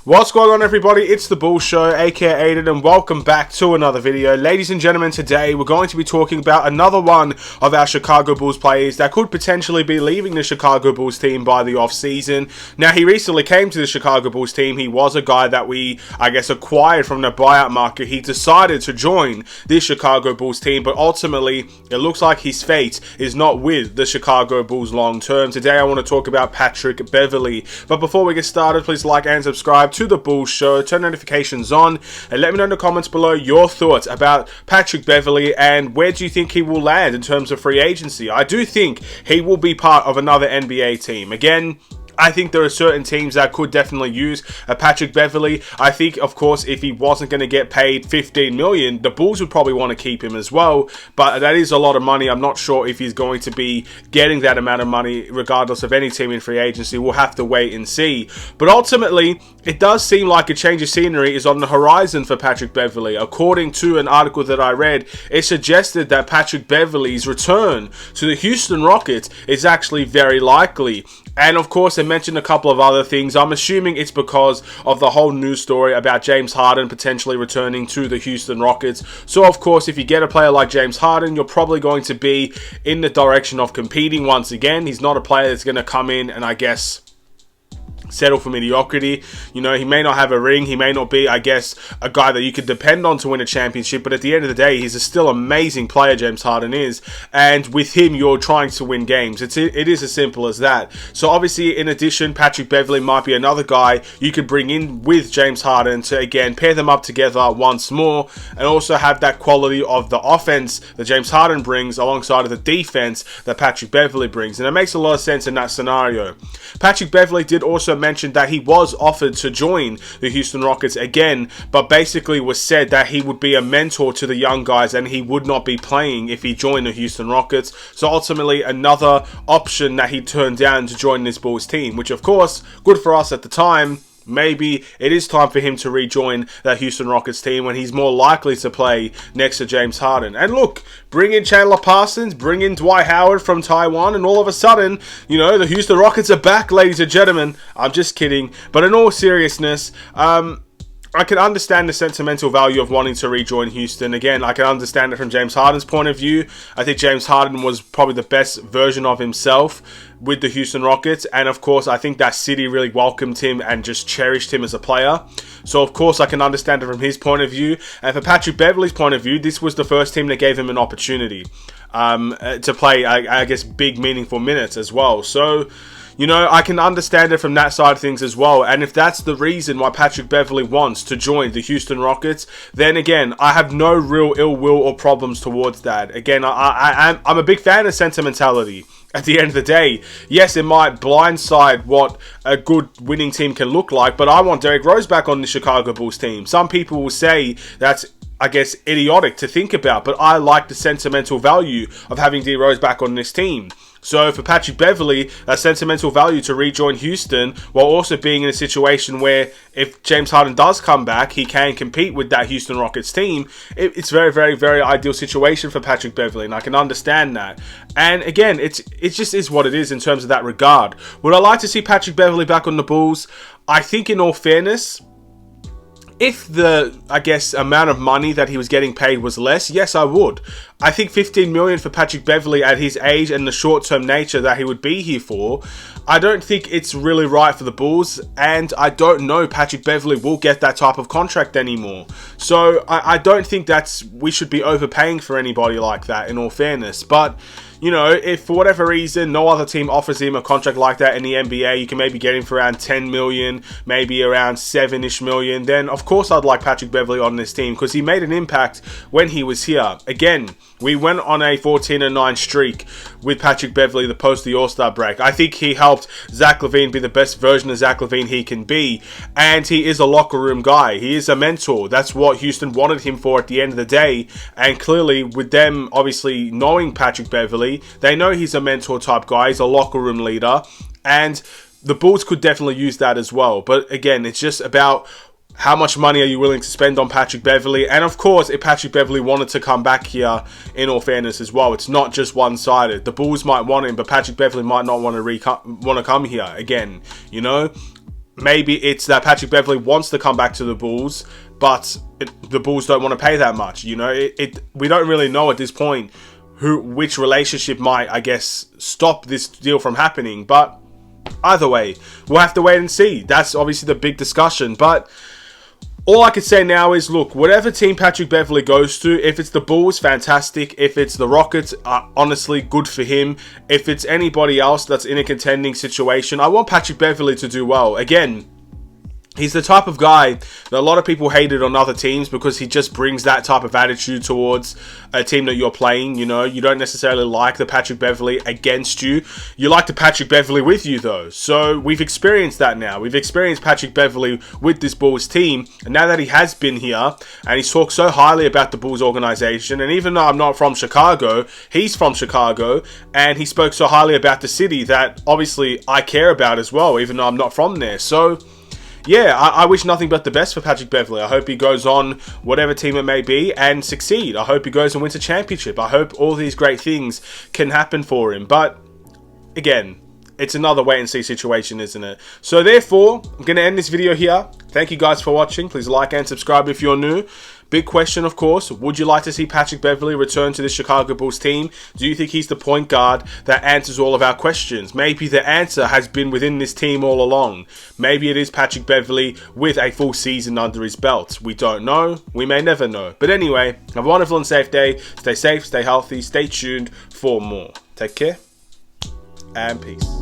What's going on, everybody? It's the Bull Show, aka Aiden, and welcome back to another video. Ladies and gentlemen, today we're going to be talking about another one of our Chicago Bulls players that could potentially be leaving the Chicago Bulls team by the off-season. Now, he recently came to the Chicago Bulls team. He was a guy that we, acquired from the buyout market. He decided to join this Chicago Bulls team, but ultimately, it looks like his fate is not with the Chicago Bulls long term. Today, I want to talk about Patrick Beverley. But before we get started, please like and subscribe to the Bulls Show, turn notifications on, and let me know in the comments below your thoughts about Patrick Beverley and where do you think he will land in terms of free agency. I do think he will be part of another NBA team. Again, I think there are certain teams that could definitely use a Patrick Beverley. I think, of course, if he wasn't going to get paid $15 million, the Bulls would probably want to keep him as well. But that is a lot of money. I'm not sure if he's going to be getting that amount of money, regardless of any team in free agency. We'll have to wait and see. But ultimately, it does seem like a change of scenery is on the horizon for Patrick Beverley. According to an article that I read, it suggested that Patrick Beverley's return to the Houston Rockets is actually very likely. And of course, they mentioned a couple of other things. I'm assuming it's because of the whole news story about James Harden potentially returning to the Houston Rockets. So of course, if you get a player like James Harden, you're probably going to be in the direction of competing once again. He's not a player that's going to come in and settle for mediocrity. You know, he may not have a ring. He may not be, a guy that you could depend on to win a championship. But at the end of the day, he's a still amazing player, James Harden is. And with him, you're trying to win games. It is as simple as that. So obviously, in addition, Patrick Beverley might be another guy you could bring in with James Harden to, again, pair them up together once more. And also have that quality of the offense that James Harden brings alongside of the defense that Patrick Beverley brings. And it makes a lot of sense in that scenario. Patrick Beverley did also mentioned that he was offered to join the Houston Rockets again, but basically was said that he would be a mentor to the young guys and he would not be playing if he joined the Houston Rockets. So ultimately another option that he turned down to join this Bulls team, which of course, good for us at the time. Maybe it is time for him to rejoin that Houston Rockets team when he's more likely to play next to James Harden. And look, bring in Chandler Parsons, bring in Dwight Howard from Taiwan, and all of a sudden, you know, the Houston Rockets are back, ladies and gentlemen. I'm just kidding. But in all seriousness, I can understand the sentimental value of wanting to rejoin Houston. Again, I can understand it from James Harden's point of view. I think James Harden was probably the best version of himself with the Houston Rockets. And of course, I think that city really welcomed him and just cherished him as a player. So of course, I can understand it from his point of view. And for Patrick Beverley's point of view, this was the first team that gave him an opportunity to play, big, meaningful minutes as well. So, you know, I can understand it from that side of things as well. And if that's the reason why Patrick Beverley wants to join the Houston Rockets, then again, I have no real ill will or problems towards that. Again, I'm a big fan of sentimentality. At the end of the day, yes, it might blindside what a good winning team can look like, but I want Derrick Rose back on the Chicago Bulls team. Some people will say that's idiotic to think about, but I like the sentimental value of having D Rose back on this team. So for Patrick Beverley, that sentimental value to rejoin Houston while also being in a situation where if James Harden does come back, he can compete with that Houston Rockets team. It's very, very, very ideal situation for Patrick Beverley, and I can understand that. And again, it just is what it is in terms of that regard. Would I like to see Patrick Beverley back on the Bulls? I think in all fairness, if the, amount of money that he was getting paid was less, yes, I would. I think $15 million for Patrick Beverley at his age and the short-term nature that he would be here for, I don't think it's really right for the Bulls, and I don't know Patrick Beverley will get that type of contract anymore. So I don't think we should be overpaying for anybody like that, in all fairness. But you know, if for whatever reason no other team offers him a contract like that in the NBA, you can maybe get him for around $10 million, maybe around $7-ish million, then of course I'd like Patrick Beverley on this team because he made an impact when he was here. Again, we went on a 14-9 streak with Patrick Beverley post the All-Star break. I think he helped Zach LaVine be the best version of Zach LaVine he can be, and he is a locker room guy. He is a mentor. That's what Houston wanted him for at the end of the day, and clearly with them obviously knowing Patrick Beverley, they know he's a mentor type guy, he's a locker room leader, and the Bulls could definitely use that as well. But again, it's just about how much money are you willing to spend on Patrick Beverley? And of course, if Patrick Beverley wanted to come back here, in all fairness as well, it's not just one-sided. The Bulls might want him, but Patrick Beverley might not want to come here again, you know? maybe it's that Patrick Beverley wants to come back to the Bulls, but the Bulls don't want to pay that much. You know, we don't really know at this point which relationship might, I guess, stop this deal from happening. But either way, we'll have to wait and see. That's obviously the big discussion. But all I can say now is, look, whatever team Patrick Beverley goes to, if it's the Bulls, fantastic. If it's the Rockets, honestly, good for him. If it's anybody else that's in a contending situation, I want Patrick Beverley to do well. Again, he's the type of guy that a lot of people hated on other teams because he just brings that type of attitude towards a team that you're playing. You know, you don't necessarily like the Patrick Beverley against you. You like the Patrick Beverley with you, though. So we've experienced that now. We've experienced Patrick Beverley with this Bulls team. And now that he has been here and he's talked so highly about the Bulls organization, and even though I'm not from Chicago, he's from Chicago, and he spoke so highly about the city that obviously I care about as well, even though I'm not from there. So yeah, I wish nothing but the best for Patrick Beverley. I hope he goes on, whatever team it may be, and succeed. I hope he goes and wins a championship. I hope all these great things can happen for him. But, again, it's another wait-and-see situation, isn't it? So, therefore, I'm going to end this video here. Thank you guys for watching. Please like and subscribe if you're new. Big question, of course, would you like to see Patrick Beverley return to the Chicago Bulls team? Do you think he's the point guard that answers all of our questions? Maybe the answer has been within this team all along. Maybe it is Patrick Beverley with a full season under his belt. We don't know. We may never know. But anyway, have a wonderful and safe day. Stay safe, stay healthy, stay tuned for more. Take care and peace.